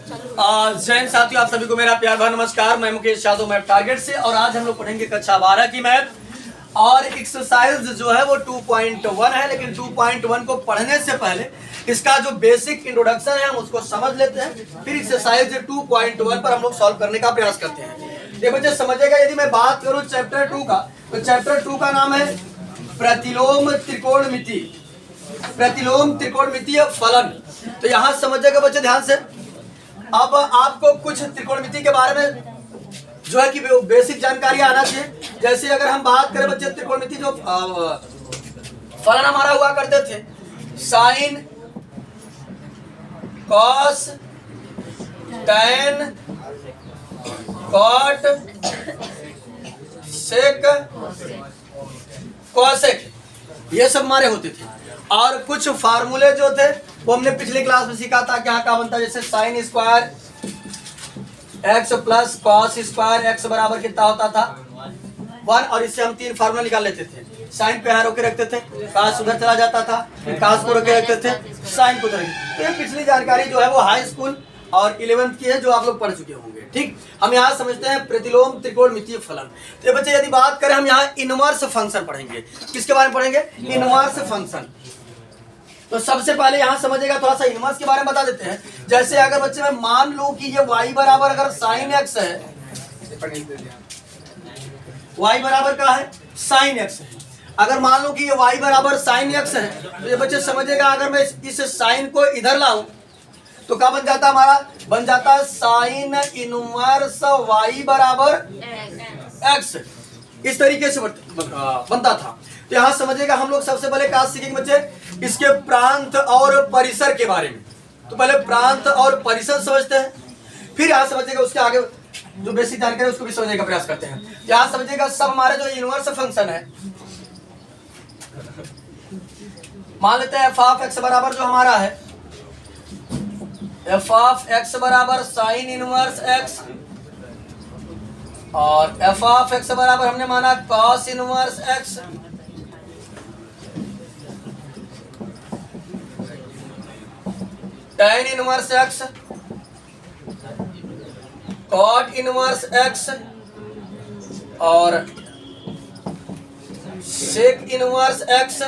जैन साथियों, आप सभी को मेरा प्यार भरा नमस्कार। मैं मुकेश यादव, मैथ टारगेट से, और आज हम लोग पढ़ेंगे कक्षा 12 की मैथ। और एक्सरसाइज जो है वो 2.1 है, लेकिन 2.1 को पढ़ने से पहले इसका जो बेसिक इंट्रोडक्शन है हम उसको समझ लेते हैं, फिर एक्सरसाइज 2.1 पर हम लोग सॉल्व करने का प्रयास करते हैं। ये बच्चे समझेगा, यदि मैं बात करूं चैप्टर 2 का, तो चैप्टर 2 का नाम है प्रतिलोम त्रिकोणमिति, प्रतिलोम त्रिकोणमितीय फलन। तो यहाँ समझेगा बच्चे ध्यान से। अब आपको कुछ त्रिकोणमिति के बारे में जो है कि बेसिक जानकारी आना चाहिए। जैसे अगर हम बात करें बच्चे त्रिकोणमिति, जो फलन हमारा हुआ करते थे साइन, कॉस, टैन, कॉट, सेक, कॉसेक, ये सब हमारे होते थे। और कुछ फार्मूले जो थे वो हमने पिछली क्लास में सीखा था। क्या क्या बनता है, जैसे sine square x plus cos square x बराबर कितना होता था 1, और इससे हम 3 फार्मूला निकाल लेते थे। साइन पे यहाँ रोके रखते थे, कास उधर चला जाता था, फिर कास को रोके रखते थे, साइन को उधर। तो ये पिछली जानकारी जो है वो हाई स्कूल और 11th की है, जो आप लोग पढ़ चुके होंगे। ठीक, हम यहाँ समझते हैं प्रतिलोम त्रिकोणमितीय फलन। तो बच्चे यदि बात करें, हम यहाँ इनवर्स फंक्शन पढ़ेंगे। किसके बारे में पढ़ेंगे? Inverse function. तो सबसे पहले यहाँ समझेगा, थोड़ा सा इनवर्स के बारे में बता देते हैं। जैसे अगर बच्चे मैं मान लूं कि ये y बराबर अगर साइन एक्स है, y बराबर क्या है? साइन एक्स है। अगर मान लो कि ये y बराबर साइन एक्स है, तो ये बच्चे समझेगा, अगर मैं इस साइन को इधर लाऊं तो क्या बन जाता हमारा? बन जाता साइन इनवर्स y बराबर एक्स। इस तरीके से बनता था। तो यहाँ समझेगा, हम लोग सबसे पहले क्या सीखेंगे बच्चे? इसके प्रांत और परिसर के बारे में। तो पहले प्रांत और परिसर समझते हैं, फिर यहाँ समझेगा उसके आगे जो बेसिक जानकारी उसको भी समझने का प्रयास करते हैं। यहाँ समझेगा सब हमारे जो इनवर्स फंक्शन है, मान लेते हैं एफ ऑफ एक्स बराबर जो हमारा है, एफ ऑफ एक्स बराबर साइन इनवर्स एक्स, और एफ ऑफ एक्स बराबर हमने माना cos inverse X, tan inverse X, cot inverse X, और sec inverse X,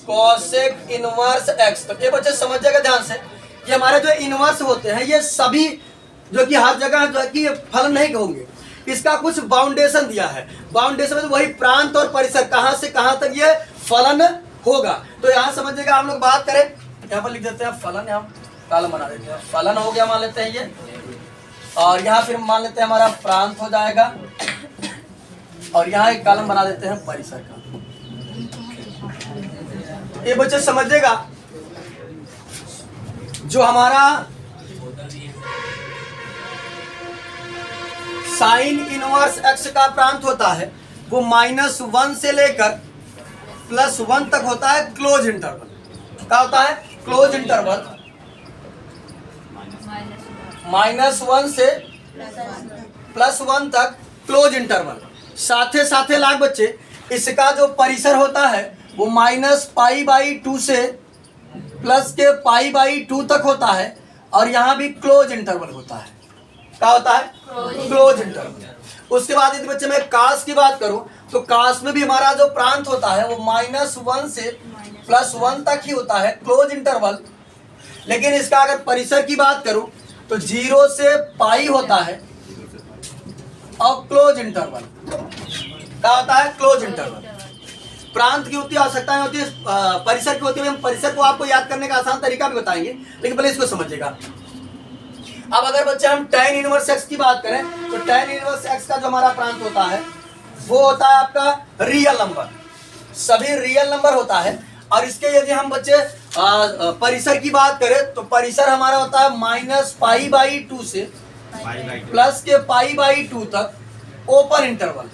cosec inverse x. तो ये बच्चे समझिएगा ध्यान से, ये हमारे जो इनवर्स होते हैं ये सभी जो कि हर जगह जो है कि फलन नहीं होंगे, इसका कुछ बाउंडेशन दिया है। बाउंडेशन में वही प्रांत और परिसर, कहां से कहां तक ये फलन होगा। तो यहाँ समझिएगा, हम लोग बात करें, यहाँ पर लिख देते हैं फलन, हम कॉलम बना देते हैं। फलन हो गया मान लेते हैं ये, और यहाँ फिर मान लेते हैं हमारा प्रांत हो जाएगा, और यहाँ एक कॉलम बना देते हैं परिसर का। ये बच्चे समझिएगा, जो हमारा साइन इनवर्स एक्स का प्रांत होता है वो -1 से लेकर +1 तक होता है क्लोज इंटरवल। क्या होता है? Close interval. -1 से +1 तक क्लोज इंटरवल। साथे साथे लाग बच्चे, इसका जो परिसर होता है वो -π/2 से प्लस के π/2 तक होता है, और यहाँ भी क्लोज इंटरवल होता है। क्या होता है? Close interval. उसके बाद यदि बच्चे मैं कास की बात करूं, तो कास में भी हमारा जो प्रांत होता है वो -1 से +1 तक ही होता है, क्लोज इंटरवल। लेकिन इसका अगर परिसर की बात करूं तो 0 से π होता है, और क्लोज इंटरवल। क्या होता है? Close interval. प्रांत की होती है, आवश्यकताएं होती है, परिसर की होती है। हम परिसर को आपको याद करने का आसान तरीका भी बताएंगे, लेकिन पहले इसको समझिएगा। अब अगर बच्चे हम टैन इनवर्स एक्स की बात करें, तो टैन इनवर्स एक्स का जो हमारा प्रांत होता है वो होता है आपका रियल नंबर। सभी रियल नंबर होता है। और इसके यदि हम बच्चे परिसर की बात करें, तो परिसर हमारा होता है -π/2 से प्लस के π/2 तक ओपन इंटरवल।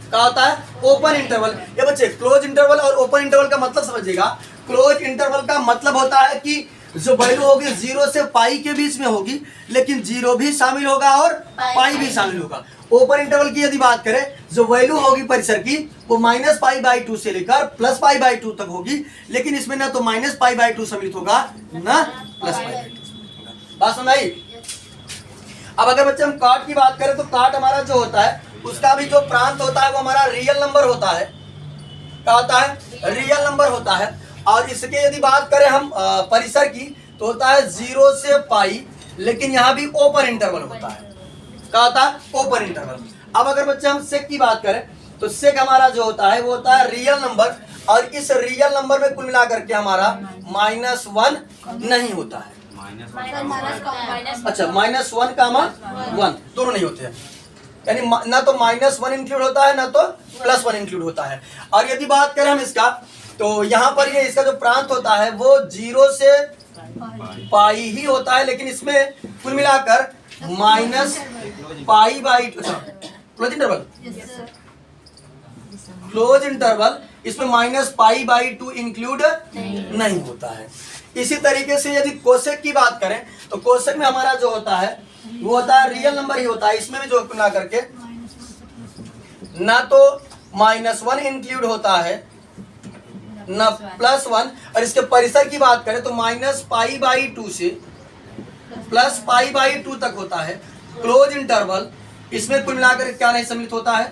क्या होता है? Open interval. ये बच्चे क्लोज इंटरवल और ओपन इंटरवल का मतलब समझिएगा। क्लोज इंटरवल का मतलब होता है कि जो वैल्यू होगी 0 से π के बीच में होगी, लेकिन 0 भी शामिल होगा और पाई भी शामिल होगा। ओपन इंटरवल की यदि बात करें, जो वैल्यू होगी परिसर की वो -π/2 से लेकर +π/2 तक होगी, लेकिन इसमें ना तो -π/2 सम्मिलित होगा ना +π/2। बात समझ आई? अब अगर बच्चे हम काट की बात करें तो काट हमारा जो होता है उसका भी जो प्रांत होता है वो हमारा रियल नंबर होता है। क्या होता है? रियल नंबर होता है। और इसके यदि बात करें हम परिसर की तो होता है 0 से पाई, लेकिन यहाँ भी ओपन इंटरवल होता है। क्या होता है? Open interval. अब अगर बच्चे हम सेक की बात करें तो सेक हमारा जो होता है वो होता है रियल नंबर, और इस रियल नंबर में कुल मिलाकर के हमारा -1 नहीं होता है। अच्छा, -1 का 1 दोनों नहीं होते हैं, यानी ना तो -1 इंक्लूड होता है ना तो +1 इंक्लूड होता है। और यदि बात करें हम इसका तो यहाँ पर ये इसका जो प्रांत होता है वो 0 से पाई ही होता है, लेकिन इसमें कुल मिलाकर -π/2 क्लोज इंटरवल, क्लोज इंटरवल इसमें -π/2 इंक्लूड नहीं होता है। इसी तरीके से यदि कोसेक की बात करें तो कोसेक में हमारा जो होता है वो होता है रियल नंबर ही होता है। इसमें भी जो ना करके ना तो -1 इंक्लूड होता है ना +1, और इसके परिसर की बात करें तो -π/2 से +π/2 तक होता है। क्लोज इंटरवल इसमें कुल मिलाकर क्या नहीं सम्मिलित होता है?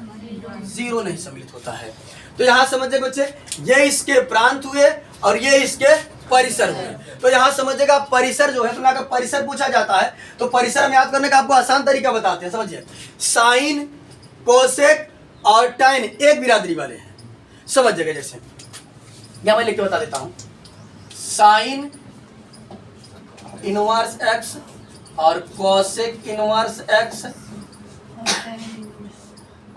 0 नहीं सम्मिलित होता है। तो यहाँ समझे बच्चे, ये इसके प्रांत हुए और ये इसके परिसर हुए। तो यहाँ समझेगा परिसर जो है तो अगर परिसर पूछा जाता है तो परिसर हम याद करने का आपको आसान तरीका बताते हैं। समझिए, साइन, कोसेक और टैन एक बिरादरी वाले हैं। समझिएगा, जैसे या मैं लिख के बता देता हूं, साइन इनवर्स x और कोसेक इनवर्स x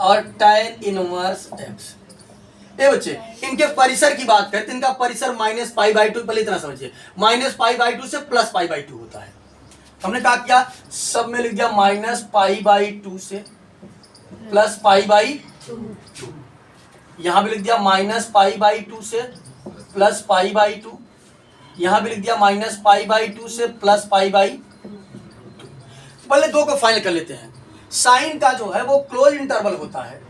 और टैन इनवर्स x। ए बच्चे, इनके परिसर की बात करें तो इनका परिसर -π/2, पहले इतना समझिए, -π/2 से +π/2 होता है। हमने क्या किया, सब में लिख दिया -π/2 से +π/2, यहां भी लिख दिया -π/2 से +π/2, यहां भी लिख दिया -π/2 से +π/2। पहले दो को फाइनल कर लेते हैं। साइन का जो है वो क्लोज इंटरवल होता है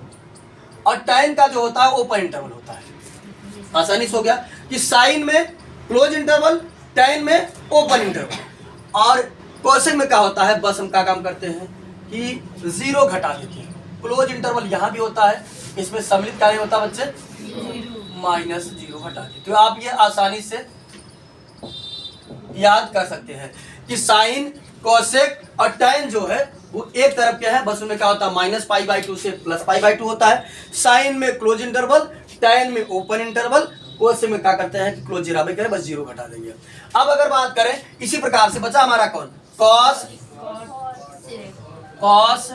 और टैन का जो होता है ओपन इंटरवल होता है। आसानी से हो गया कि साइन में क्लोज इंटरवल, टैन में ओपन इंटरवल। और कोसेक में क्या होता है, बस हम क्या काम करते हैं कि 0 घटा देते हैं। क्लोज इंटरवल यहाँ भी होता है, इसमें सम्मिलित क्या नहीं होता बच्चे, -0 घटा देते। तो आप ये आसानी से याद कर सकते हैं कि साइन, कोसेक और टैन जो है वो एक तरफ क्या है, बस उनमें क्या होता है -π/2 से +π/2 होता है। साइन में क्लोज इंटरवल, टैन में ओपन इंटरवल, कोसेक में क्या करते हैं कि क्लोज जीराबे करें, बस 0 घटा देंगे। अब अगर बात करें इसी प्रकार से बचा हमारा कौन, cos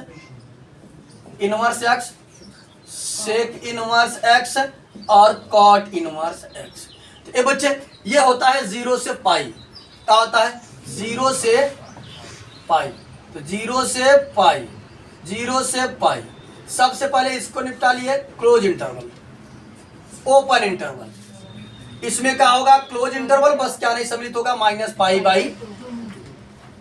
inverse x, sec inverse x और कॉट इनवर्स x। तो ये बच्चे ये होता है 0 से पाई। क्या होता है? 0 से पाई। तो 0 से पाई, 0 से पाई। सबसे पहले इसको निपटा लिए, क्लोज इंटरवल, ओपन इंटरवल। इसमें क्या होगा, क्लोज इंटरवल, बस क्या नहीं सम्मिलित होगा, -π/2।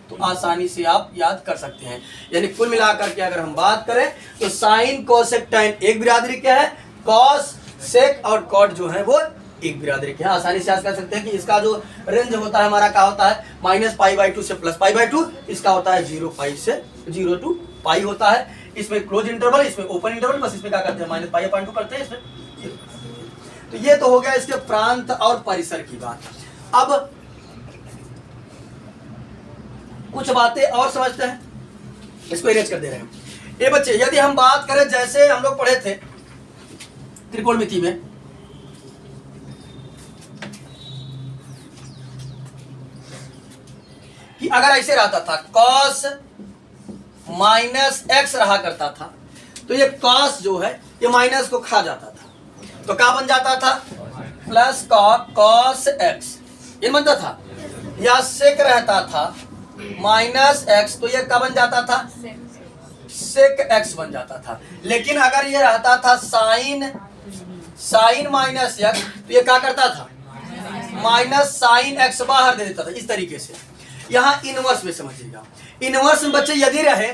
तो आसानी से आप याद कर सकते हैं। यानी कुल मिलाकर के अगर हम बात करें तो साइन, कोसेक, टैन एक बिरादरी के है, कॉस, सेक और कॉट जो है वो एक बिरादरी के हैं। आसानी से याद कर सकते हैं कि इसका जो रेंज होता है हमारा क्या होता है, -π/2 से +π/2। इसका होता है 0 to पाई होता है। इसमें क्लोज इंटरवल, इसमें ओपन इंटरवल, बस इसमें क्या करते हैं -π/2 करते हैं इसमें। तो ये तो हो गया इसके प्रांत और परिसर की बात। अब कुछ बातें और समझते हैं, इसको इरेज कर दे रहे हैं। ये बच्चे यदि हम बात करें, जैसे हम लोग पढ़े थे त्रिकोणमिति में, कि अगर ऐसे रहता था cos -x रहा करता था, तो ये cos जो है ये माइनस को खा जाता था, तो क्या बन जाता था, प्लस cos x ये बनता था। या सेक रहता था -x, तो ये क्या बन जाता था, सेक x बन जाता था। लेकिन अगर ये रहता था साइन -x, तो ये क्या करता था, -sin x बाहर दे देता था। इस तरीके से यहाँ इनवर्स में समझिएगा। इनवर्स में बच्चे यदि रहे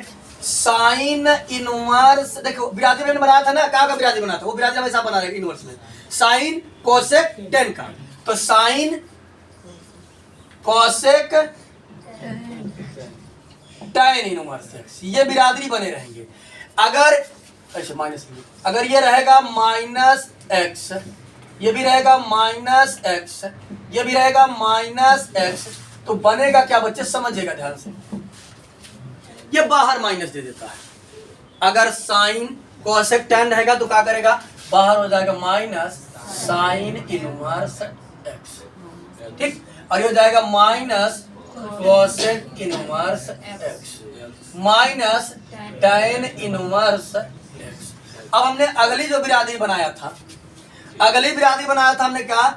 साइन इनवर्स, देखो बिरादरी मैंने बनाया था ना, क्या का बिरादरी बना था, वो बिरादरी हमेशा बना रहे इनवर्स में, साइन कोसेक टेन का। तो sine cosec tan inverse x, ये बिरादरी बने रहेंगे। अगर अच्छा माइनस, अगर ये रहेगा माइनस एक्स, ये भी रहेगा माइनस एक्स, ये भी रहेगा माइनस एक्स, तो बनेगा क्या बच्चे, समझिएगा ध्यान से, ये बाहर माइनस दे देता है। अगर साइन कोसेक टेन रहेगा तो क्या करेगा, बाहर हो जाएगा माइनस साइन इनवर्स एक्स, ठीक। और ये हो जाएगा minus cosec inverse x minus ten inverse x. अब हमने अगली जो बिरादरी बनाया था, अगली बिरादरी बनाया था हमने क्या,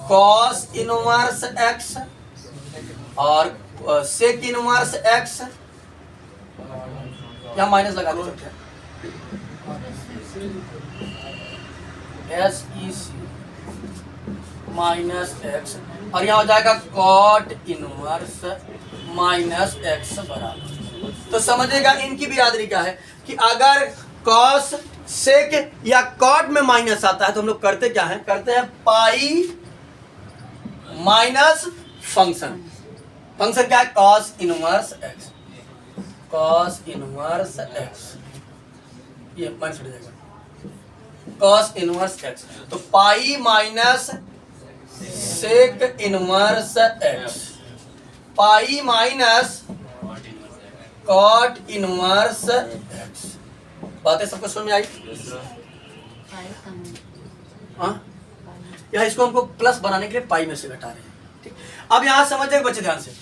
कॉस इनवर्स एक्स और सेक इनवर्स एक्स, यहाँ माइनस लगा दे सकते हैं, एस ई सी माइनस एक्स, और यहाँ हो जाएगा कॉट इनवर्स माइनस एक्स बराबर। तो समझिएगा इनकी बिरादरी क्या है कि अगर कॉस सेक या कॉट में माइनस आता है तो हम लोग करते क्या है, करते हैं पाई माइनस फंक्शन। फंक्शन क्या है, cos inverse x, cos inverse x, ये माइनस हट जाएगा, कॉस इनवर्स एक्स। तो pi minus sec inverse x, pi minus cot inverse x. बातें सबको समझ में आई? हाँ, यहाँ इसको हमको प्लस बनाने के लिए पाई में से घटा रहे हैं, ठीक। अब यहाँ समझिएगा बच्चे ध्यान से,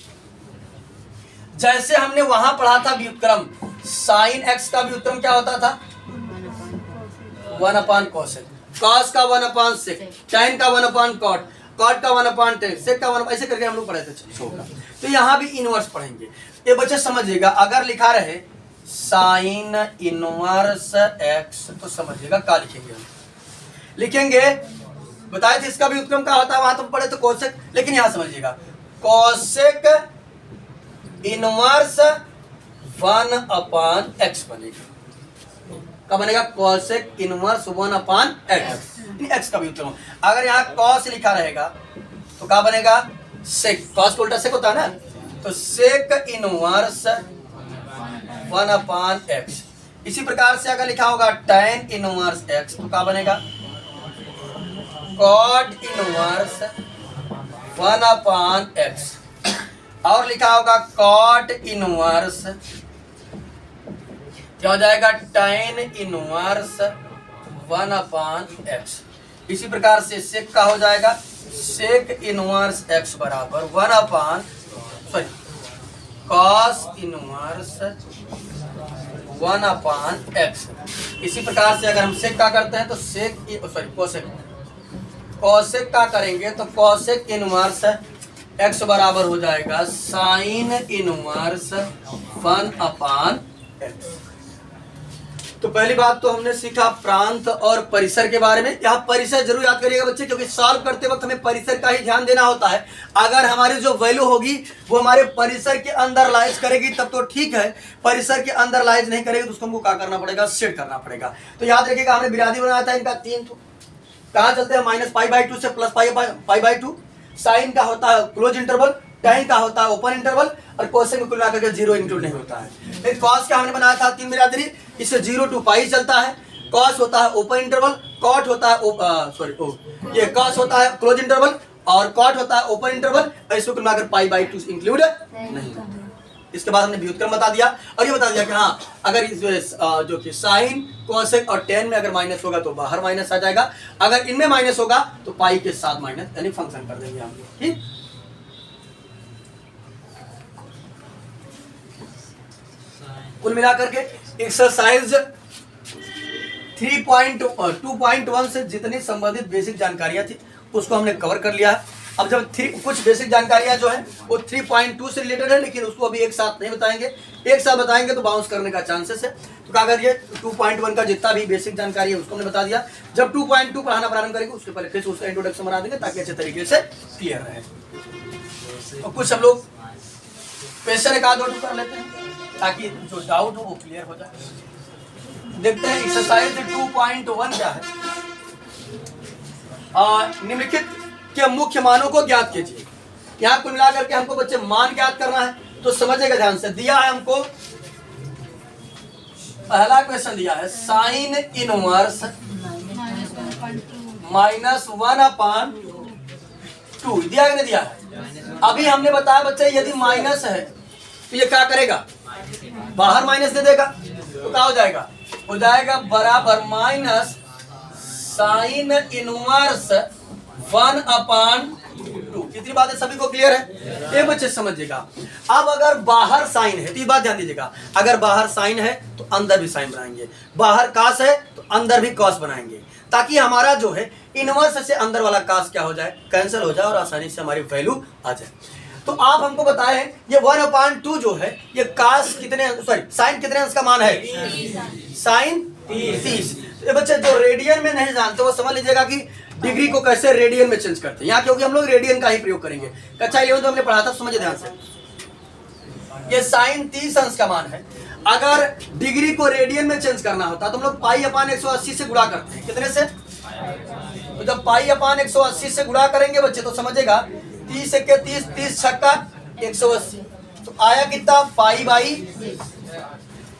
जैसे हमने वहां पढ़ा था व्युत्क्रम, साइन एक्स का व्युत्क्रम क्या होता था, 1/cos, कॉस का 1/sec, tan का 1/cot, cot का 1/tan, sec का 1, ऐसे करके हम लोग पढ़े थे छोटा। तो यहाँ भी इनवर्स पढ़ेंगे। ये बच्चे समझिएगा, अगर लिखा रहे साइन इनवर्स एक्स तो समझिएगा क्या लिखेंगे, हम लिखेंगे, बताए थे इसका भी व्युत्क्रम क्या होता है, वहां तुम पढ़े तो कोसेक, लेकिन यहाँ समझिएगा कोसेक इनवर्स 1/x बनेगा, क्या बनेगा, कोसेक इनवर्स 1/x, एक्स का भी व्युत्क्रम। अगर यहाँ कॉस लिखा रहेगा तो क्या बनेगा, सेक, कॉस को उल्टा सेक होता है ना, तो सेक इनवर्स 1/x। इसी प्रकार से अगर लिखा होगा tan इनवर्स x तो क्या बनेगा, cot इनवर्स 1/x, और लिखा होगा cot इनवर्स, क्या हो जाएगा, tan इनवर्स 1/x। इसी प्रकार से सेक का हो जाएगा सेक इनवर्स x बराबर cos इनवर्स 1/x। इसी प्रकार से अगर हम सेक का करते हैं तो सेक कोसेक, कोसेक का करेंगे तो कोसेक इनवर्स x बराबर हो जाएगा साइन इनवर्स 1/x। तो पहली बात तो हमने सीखा प्रांत और परिसर के बारे में। यहाँ परिसर जरूर याद करिएगा बच्चे, क्योंकि सॉल्व करते वक्त हमें परिसर का ही ध्यान देना होता है। अगर हमारी जो वैल्यू होगी वो हमारे परिसर के अंदर लाइज करेगी तब तो ठीक है, परिसर के अंदर लाइज नहीं करेगी तो उसको हमको क्या करना पड़ेगा, सेट करना पड़ेगा। तो याद रखिएगा हमने बिरादरी बनाया था इनका 3, तो कहाँ चलते हैं, -π/2 से +π/2। साइन का होता है क्लोज इंटरवल, tan का होता है ओपन इंटरवल, और कोसेक में कुल मिलाकर के 0 इंक्लूड नहीं होता है। लेकिन कॉस का हमने बनाया था 3 बिरादरी, इससे 0 to π चलता है। कॉस होता है ओपन इंटरवल, कॉट होता है ये कॉस होता है क्लोज इंटरवल, और कॉट होता है ओपन इंटरवल, और इसको कुल मिलाकर π/2 इंक्लूड नहीं होता। इसके बाद हमने व्युत्क्रम बता दिया, और ये बता दिया कि हाँ अगर जो कि साइन कोसेक और tan में अगर माइनस होगा तो बाहर माइनस आ जाएगा, अगर इनमें माइनस होगा तो पाई के साथ माइनस यानी फंक्शन कर देंगे हम लोग, ठीक। कुल मिलाकर के एक्सरसाइज 3.2.1 से जितनी संबंधित बेसिक जानकारियां थी उसको हमने कवर कर लिया है। अब जब कुछ बेसिक जानकारियां जो है वो 3.2 से रिलेटेड है, लेकिन उसको अभी एक साथ नहीं बताएंगे, एक साथ बताएंगे तो बाउंस करने का चांसेस है। तो क्या करिए 2.1 का जितना भी बेसिक जानकारी है उसको हमने बता दिया। जब 2.2 पढ़ाना प्रारंभ करेंगे उसके पहले फिर उसका इंट्रोडक्शन बना देंगे ताकि अच्छे तरीके से क्लियर रहे। तो कुछ हम लोग क्वेश्चन एक आध और कर लेते हैं ताकि जो डाउट हो वो क्लियर हो जाए। देखते हैं एक्सरसाइज 2.1 क्या है। निम्नलिखित के मुख्य मानों को ज्ञात कीजिए। यहाँ कुल मिलाकर के हमको बच्चे मान ज्ञात करना है, तो समझेगा ध्यान से। दिया है हमको, पहला क्वेश्चन दिया है साइन इनवर्स -1/2 दिया है, नहीं दिया है। अभी हमने बताया बच्चे यदि माइनस है तो ये क्या करेगा, बाहर माइनस दे देगा, तो क्या हो जाएगा, हो जाएगा बराबर माइनस साइन इनवर्स 1/2। कितनी बात है, सभी को क्लियर है? ये बच्चे समझिएगा। अब अगर बाहर साइन है तो ये बात ध्यान दीजिएगा, अगर बाहर साइन है तो अंदर भी साइन बनाएंगे, बाहर कास है तो अंदर भी कॉस बनाएंगे, ताकि हमारा जो है इनवर्स से अंदर वाला कास क्या हो जाए, कैंसिल हो जाए और आसानी से हमारी वैल्यू आ जाए। तो आप हमको बताएं ये 1/2 जो है ये कास कितने, सॉरी साइन कितने अंश का मान है, साइन 30। ये बच्चे जो रेडियन में नहीं जानते वो समझ लीजिएगा कि डिग्री को कैसे रेडियन में चेंज करते हैं यहाँ, क्योंकि हम लोग रेडियन का ही प्रयोग करेंगे। कक्षा 11 तो हमने पढ़ा था, समझिए ध्यान से। ये साइन 30 अंश का मान है। अगर डिग्री को रेडियन में चेंज करना होता तो हम लोग पाई/180 से गुणा करते हैं, कितने से, तो जब पाई/180 से गुणा करेंगे बच्चे तो समझेगा 30 के 30, 30 छक्का 180, तो आया कितना, पाई/।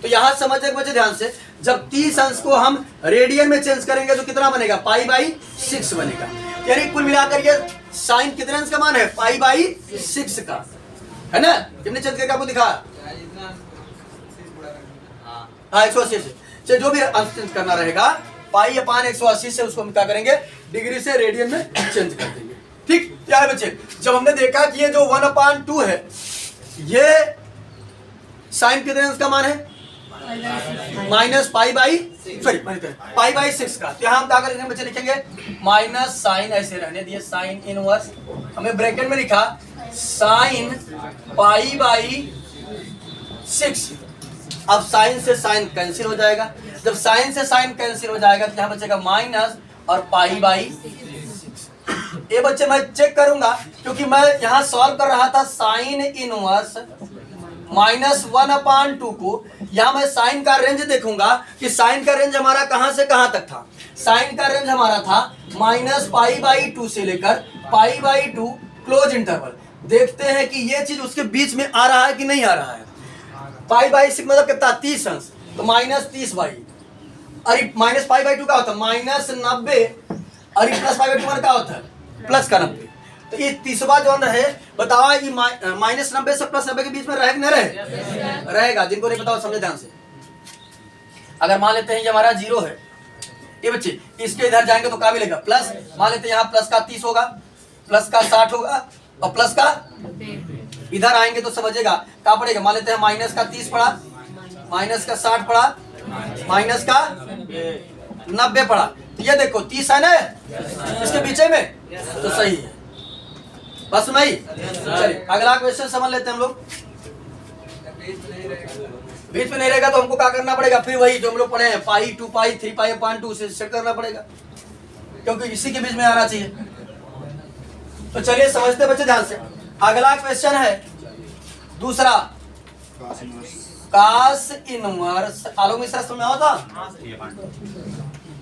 तो यहां समझे बच्चे ध्यान से, जब 30 अंश को हम रेडियन में चेंज करेंगे तो कितना बनेगा, पाई/6 बनेगा। यानी कुल मिलाकर ये साइन कितने अंश का मान है, पाई/6 का, है ना। कितने चेंज करके आपको दिखा, हाँ 180 से जो भी अंश चेंज करना रहेगा पाई/180 से उसको हम क्या करेंगे, डिग्री से रेडियन में चेंज कर देंगे। ठीक क्या है बच्चे, जब हमने देखा कि ये जो 1/2 है ये साइन कितने अंश का मान है, माइनस पाई/6 का, तो यहाँ हम क्या करेंगे बच्चे, लिखेंगे माइनस साइन, ऐसे रहने दिए साइन इनवर्स, हमें ब्रैकेट में लिखा साइन पाई/6। अब साइन से साइन कैंसिल हो जाएगा, जब साइन से साइन कैंसिल हो जाएगा तो यहाँ बचेगा माइनस और पाई/6। ये बच्चे मैं चेक करूंगा क्योंकि मैं यहाँ सॉल्व कर रहा था साइन इनवर्स -1/2 को, यहाँ मैं साइन का रेंज देखूंगा कि साइन का रेंज हमारा कहां से कहां तक था। साइन का रेंज हमारा था -पाई/2 से लेकर पाई/2 क्लोज इंटरवल। देखते हैं कि ये चीज उसके बीच में आ रहा है कि नहीं आ रहा है। पाई/6 मतलब कितना, 30 अंश, तो -30/, अरे -पाई/2 का होता है -90, अरे +पाई/2 क्या होता है, प्लस का 90। तो ये 30वां जो है बताओ, ये -90 से +90 के बीच में रहेगा नहीं रहेगा। जिनको नहीं बताओ समझे ध्यान से। अगर मान लेते हैं ये हमारा 0 है, ये बच्चे इसके इधर जाएंगे तो क्या मिलेगा, प्लस, मान लेते हैं यहाँ प्लस का 30 होगा, प्लस का 60 होगा और प्लस का इधर आएंगे तो समझेगा क्या पड़ेगा। मान लेते हैं माइनस का 30 पड़ा, माइनस का 60 पड़ा, माइनस का 90 पड़ा। तो ये देखो 30 है ना इसके पीछे में, तो सही है। बस नहीं, चलिए अगला क्वेश्चन समझ लेते हैं हम लोग। बीच में नहीं रहेगा तो हमको क्या करना पड़ेगा, फिर वही जो हम लोग पढ़े हैं पाई/2 पाई 3 पाई/2 से सेट करना पड़ेगा, क्योंकि इसी के बीच में आना चाहिए। तो चलिए समझते बच्चे ध्यान से। अगला क्वेश्चन है दूसरा, कास इनवर्स, आलोक मिश्रा समझ में आता,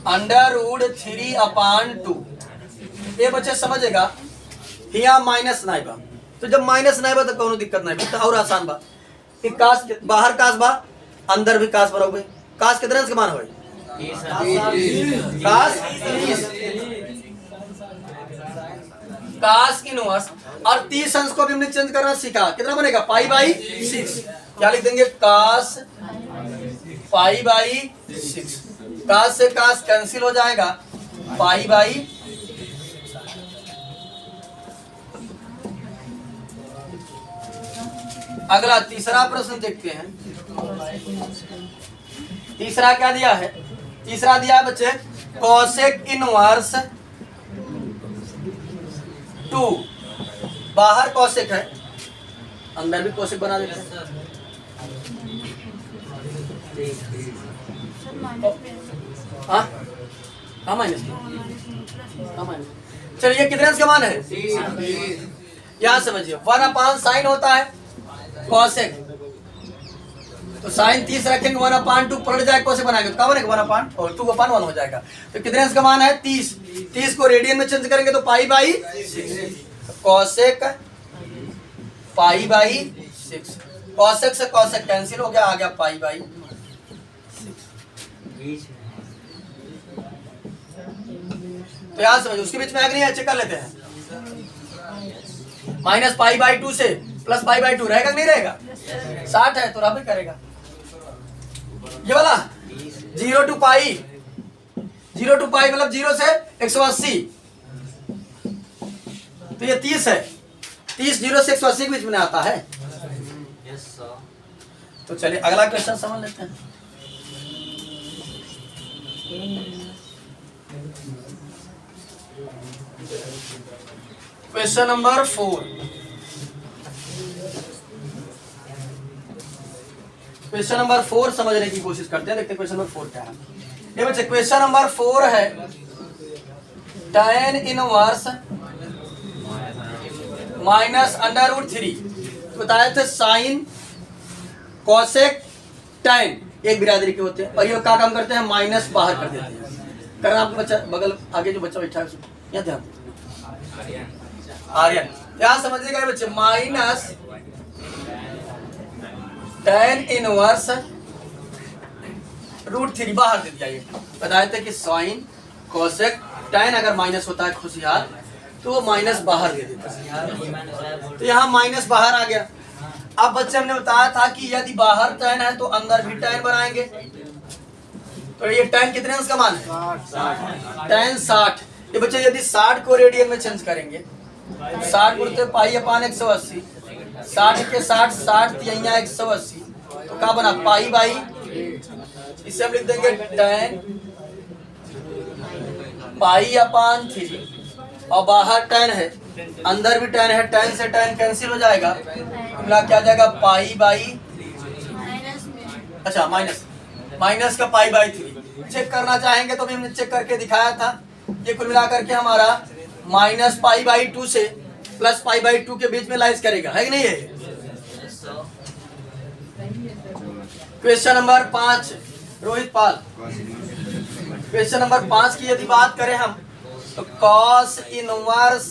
√3/2। ये बच्चे समझेगा, यहाँ माइनस नहीं बा, तो जब माइनस नहीं बा तो कोनो दिक्कत नहीं बा, तो और आसान बा। कास बाहर कास बा, अंदर भी कास बरोगे। कास कितने अंश का मान होई, कास 30, कास इनवर्स, और 30 अंश को भी हमने चेंज करना सीखा, कितना बनेगा, पाई/6। क्या लिख देंगे, कास पाई/6। कास से कास कैंसिल हो जाएगा, पाई/। अगला तीसरा प्रश्न देखते हैं। तीसरा क्या दिया है, तीसरा दिया है बच्चे कोसेक इनवर्स 2। बाहर कोसेक है, अंदर भी कोसेक बना देते हैं। हाँ माइनस, चलिए कितने अंश का मान है, यहाँ समझिए 1/sin होता है, कॉसेक, तो साइन 30 रखेंगे 1/2 पलट जाए कोसेक बनाएंगे तो क्या बनेगा 1/2/1 हो जाएगा। तो कितने अंश का मान है 30, 30 को रेडियन में चेंज करेंगे तो π/6, कॉसेक π/6, कॉसेक से कॉसेक कैंसिल हो गया, आ गया π/6। तो यार समझो उसके बीच में आगे नहीं, चेक कर लेते हैं। माइनस π/2 से प्लस π/2 रहेगा कि नहीं रहेगा, 60 है तो रहा करेगा। ये वाला 0 to π, 0 to π मतलब 0 से 180, तो ये 30 है, 30 0 से 180 के बीच में आता है। तो चलिए अगला क्वेश्चन समझ लेते हैं। क्वेश्चन नंबर 4, क्वेश्चन नंबर 4 समझने की कोशिश करते हैं, देखते हैं क्वेश्चन नंबर 4 क्या है। ये बच्चे क्वेश्चन नंबर 4 है tan इनवर्स माइनस √3। तो बताए थे साइन कॉसेक tan एक बिरादरी के होते हैं और ये क्या काम करते हैं, माइनस बाहर कर देते हैं। करना आपके बच्चा बगल आगे जो बच्चा बैठा है यहाँ ध्यान, आर्यन यहाँ समझिएगा बच्चे, माइनस tan इनवर्स √3 बाहर दे दिया। ये बताए थे कि साइन कोसेक tan अगर माइनस होता है खुशियार तो वो माइनस बाहर दे देता है, तो यहाँ माइनस बाहर आ गया। अब बच्चे हमने बताया था कि यदि बाहर tan है तो अंदर भी tan बनाएंगे, तो ये tan कितने अंश का मान है, tan 60। ये बच्चे यदि 60 को रेडियन में चेंज करेंगे, 60 गुणित π/180, 60 के 60 यहाँ 180, तो क्या बना π/, इसे हम लिख देंगे tan π/3, और बाहर tan है अंदर भी tan है, tan से tan कैंसिल हो जाएगा, मिला क्या जाएगा π/, अच्छा माइनस का π/3। चेक करना चाहेंगे तो भी हमने चेक करके दिखाया था, ये कुल मिला करके हमारा माइनस π/2 से प्लस π/2 के बीच में लाइज करेगा, है कि नहीं है। क्वेश्चन नंबर 5 रोहित पाल, क्वेश्चन नंबर 5 की यदि बात करें हम तो कॉस इनवर्स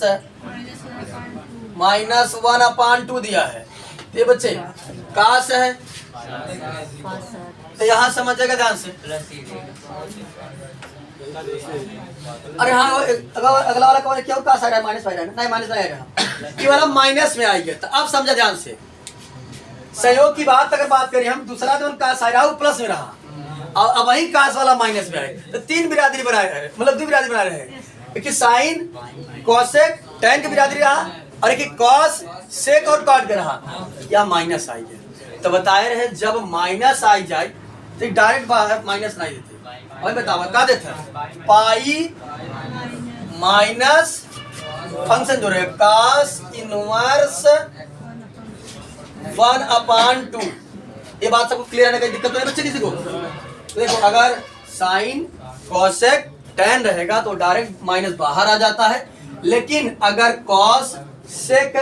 -1/2 दिया है। ये बच्चे कास है तो यहाँ समझेगा ध्यान से। अरे हाँ अगला वाला कौन क्या कास आ रहा है, माइनस है नहीं, माइनस नहीं आ रहा, ये वाला माइनस में आएगा। तो अब समझा ध्यान से, सहयोग की बात अगर बात करें हम, दूसरा तो कास आ रहा है वो प्लस में रहा, अब वही कास वाला माइनस में आए, तो 3 बिरादरी बना रहे हैं, मतलब 2 बिरादरी बना रहे हैं, एक साइन कॉसेक tan की बिरादरी रहा और एक कॉस सेक और कॉट का रहा, या माइनस आई है। तो बताए रहे जब माइनस आई जाए तो डायरेक्ट बाहर माइनस नहीं देते, वही बताओ क्या देते हैं, पाई माइनस फंक्शन जो रहे कास इनवर्स 1/2। ये बात सबको क्लियर है, कोई दिक्कत तो नहीं बच्चे किसी को। तो देखो अगर साइन कॉसेक tan रहेगा तो डायरेक्ट माइनस बाहर आ जाता है, लेकिन अगर कॉस सेक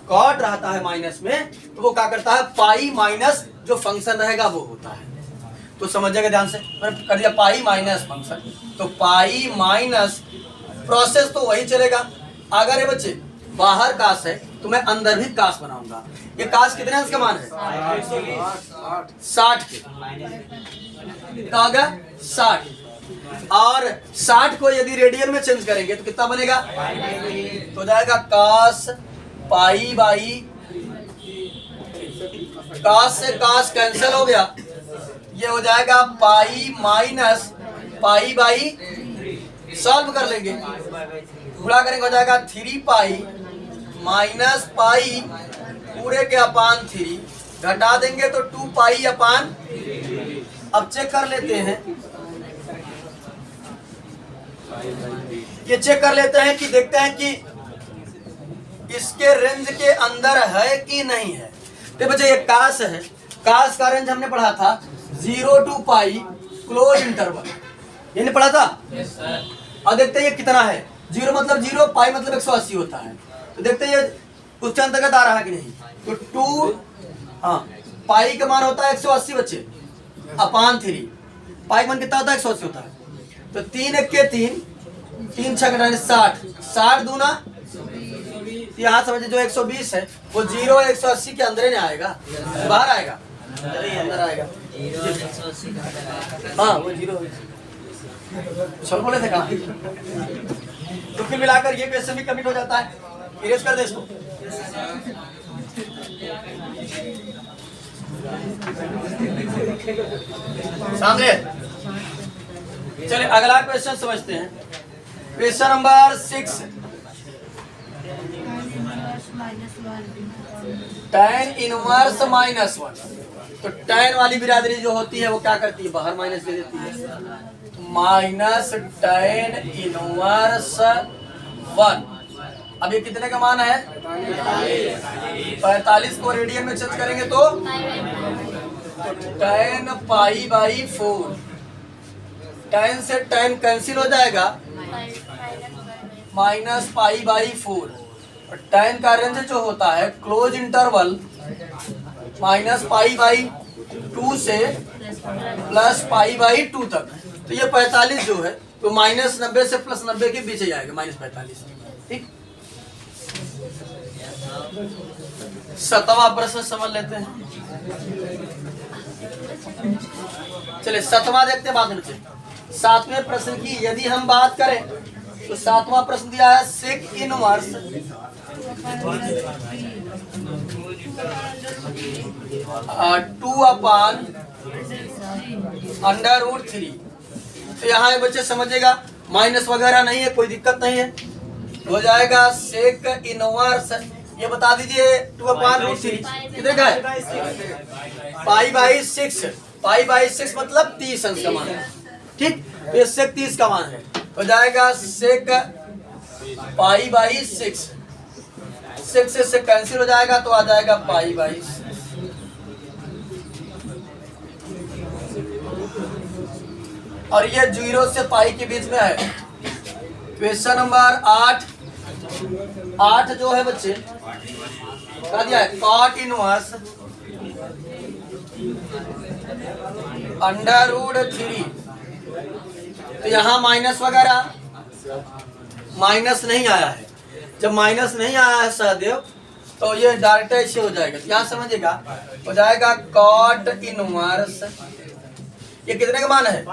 कॉट रहता है माइनस में तो वो क्या करता है, पाई माइनस जो फंक्शन रहेगा वो होता है। तो समझिएगा ध्यान से, मैंने कर दिया पाई माइनस फंक्शन, तो पाई माइनस प्रोसेस तो वही चलेगा। अगर ये बच्चे बाहर कास है तो मैं अंदर भी कास बनाऊंगा। ये कास कितने अंश का मान है, 60 के, क्या होगा 60, और 60 को यदि रेडियन में चेंज करेंगे तो कितना बनेगा, तो जाएगा कास π/, कास से कास कैंसिल हो गया, ये हो जाएगा पाई माइनस π/, सॉल्व कर लेंगे, गुणा करेंगे हो जाएगा 3π माइनस पाई पूरे के अपान 3, घटा देंगे तो 2π/। अब चेक कर लेते हैं, ये चेक कर लेते हैं कि देखते हैं कि इसके रेंज के अंदर है कि नहीं है। तो बच्चे ये कास है, कास का रेंज हमने पढ़ा था 0 to π क्लोज इंटरवल, ये नहीं पढ़ा था। और देखते हैं ये कितना है, 0 मतलब 0, π मतलब 180 होता है। तो देखते हैं ये उसके अंतर्गत आ रहा है कि नहीं, तो 2 हाँ, पाई का मान होता है 180 बच्चे अपान 3। पाई का मान कितना होता है? 180 होता है। तो 3 1 के 3, 3 6 60, 60 दूना यहाँ समझिए जो 120 है वो 0 180 के अंदर ही नहीं आएगा, बाहर आएगा, अंदर आएगा। हाँ वो 0 सब बोले थे कहाँ। तो फिर मिलाकर ये क्वेश्चन भी कमिट हो जाता है। इरेज कर दे इसको। सामने चलिए अगला क्वेश्चन समझते हैं। Question number 6, tan inverse -1। तो tan वाली बिरादरी जो होती है वो क्या करती है? बाहर माइनस दे देती है। Minus tan inverse 1। अब ये कितने का मान है? 45 को रेडियन में चेंज करेंगे तो tan पाई बाई 4। tan से tan कैंसिल हो जाएगा, माइनस पाई बाई 4। और tan का रेंज जो होता है close interval minus pi by 2 से प्लस पाई बाई 2 तक। तो ये 45 जो है तो -90 से +90 के बीच ही आएगा, -45। ठीक, 7वां प्रश्न समझ लेते हैं। चलिए 7वां देखते हैं बाद में। 7वें प्रश्न की यदि हम बात करें तो 7वां प्रश्न दिया है सेक इनवर्स 2/√3। तो यहाँ बच्चे समझेगा माइनस वगैरह नहीं है, कोई दिक्कत नहीं है, हो जाएगा सेक इनवर्स। ये बता दीजिए 2/√3 कितने का है? Pi by 6। पाई बाई 6 मतलब 30 अंश का मान है। ठीक, तो ये सेक 30 का मान है, हो जाएगा सेक पाई बाई 6। 6 से कैंसिल हो जाएगा तो आ जाएगा पाई बाई 6। और ये 0 से पाई के बीच में है। क्वेश्चन नंबर 8 जो है बच्चे क्या दिया है? Cot inverse √3। तो यहाँ माइनस वगैरह माइनस नहीं आया है। जब माइनस नहीं आया है सहदेव तो ये डायरेक्ट ऐसे हो जाएगा। यहाँ समझिएगा हो जाएगा कॉट इनवर्स, ये कितने का मान है?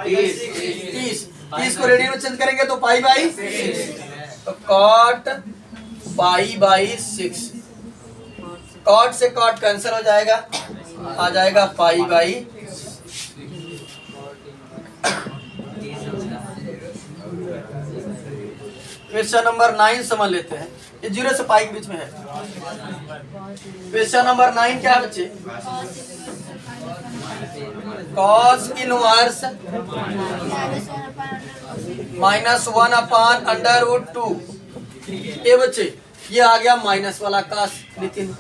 30 को रेडियन में चेंज करेंगे तो पाई बाई 6। तो कॉट पाई बाई 6। कॉट से कॉट कैंसिल हो जाएगा, आ जाएगा पाई बाई। क्वेश्चन नंबर 9 समझ लेते हैं। ये 0 से पाई के बीच में है। क्वेश्चन नंबर 9 क्या है बच्चे? Cos inverse -1/√2। ये बच्चे ये आ गया माइनस वाला कास निटीन,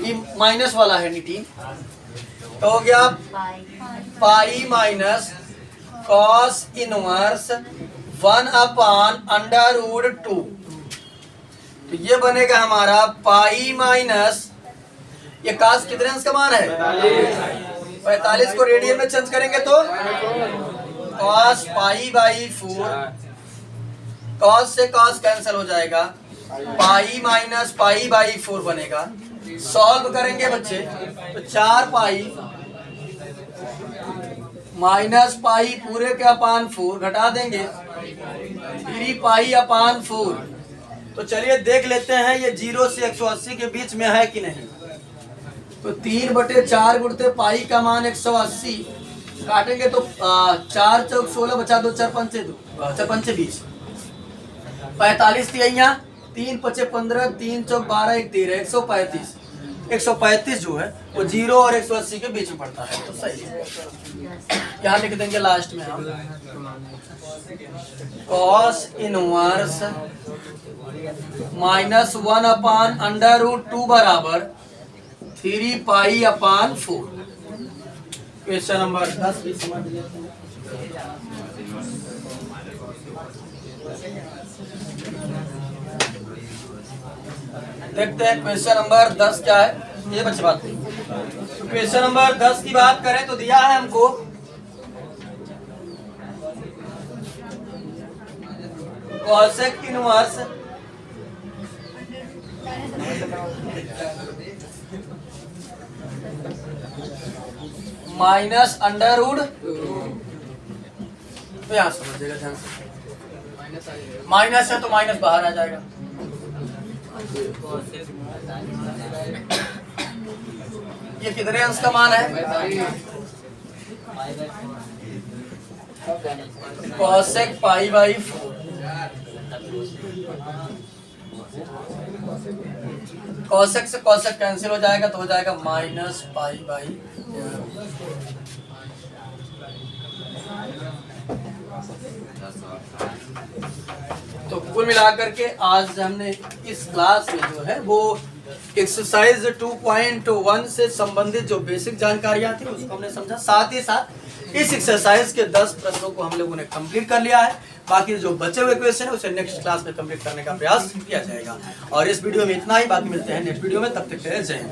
ये माइनस वाला है निटीन। तो हो गया पाई माइनस कॉस इनवर्स 1/√2। तो ये बनेगा हमारा पाई माइनस, ये कास कितने अंश का मान है? 45 को रेडियन में चेंज करेंगे तो कॉस पाई बाई 4। कॉस से कॉस कैंसिल हो जाएगा, पाई माइनस पाई बाई 4 बनेगा। सॉल्व करेंगे बच्चे तो 4 पाई माइनस पाई पूरे के अपान 4 घटा देंगे 3 पाई अपान 4। तो चलिए देख लेते हैं ये 0 से 180 के बीच में है कि नहीं। तो 3/4 गुणते पाई का मान 180 काटेंगे तो 4 चौक 16 बचा 2 4 पंचे 20 45 थी यहाँ 3 5 15 3 चौक 12 1 13 135 जो है वो 0 और 180 के बीच में पड़ता है। तो सही है, यहाँ लिख देंगे लास्ट में हम कॉस इनवर्स -1/√2 बराबर 3 पाई अपान 4। क्वेश्चन नंबर 10 भी समझ लेते हैं। देखते हैं क्वेश्चन नंबर 10 क्या है। ये बच्चे बात नहीं। तो क्वेश्चन नंबर 10 की बात करें तो दिया है हमको cosec inverse minus under root, तो यहां समझिएगा ध्यान से, माइनस है तो माइनस बाहर आ जाएगा, ये कितने अंश का मान है, कॉसेक पाई बाई 4, कॉसेक से कॉसेक कैंसिल हो जाएगा तो हो जाएगा माइनस पाई बाई। तो कुल मिलाकर के आज हमने इस क्लास में जो है वो एक्सरसाइज 2.1 से संबंधित जो बेसिक जानकारियां थी उसको हमने समझा। साथ ही साथ इस एक्सरसाइज के 10 प्रश्नों को हम लोगों ने कंप्लीट कर लिया है। बाकी जो बचे हुए क्वेश्चन है उसे नेक्स्ट क्लास में कंप्लीट करने का प्रयास किया जाएगा। और इस वीडियो में इतना ही, बाकी मिलते हैं नेक्स्ट वीडियो में, तब तक के लिए जय हिंद।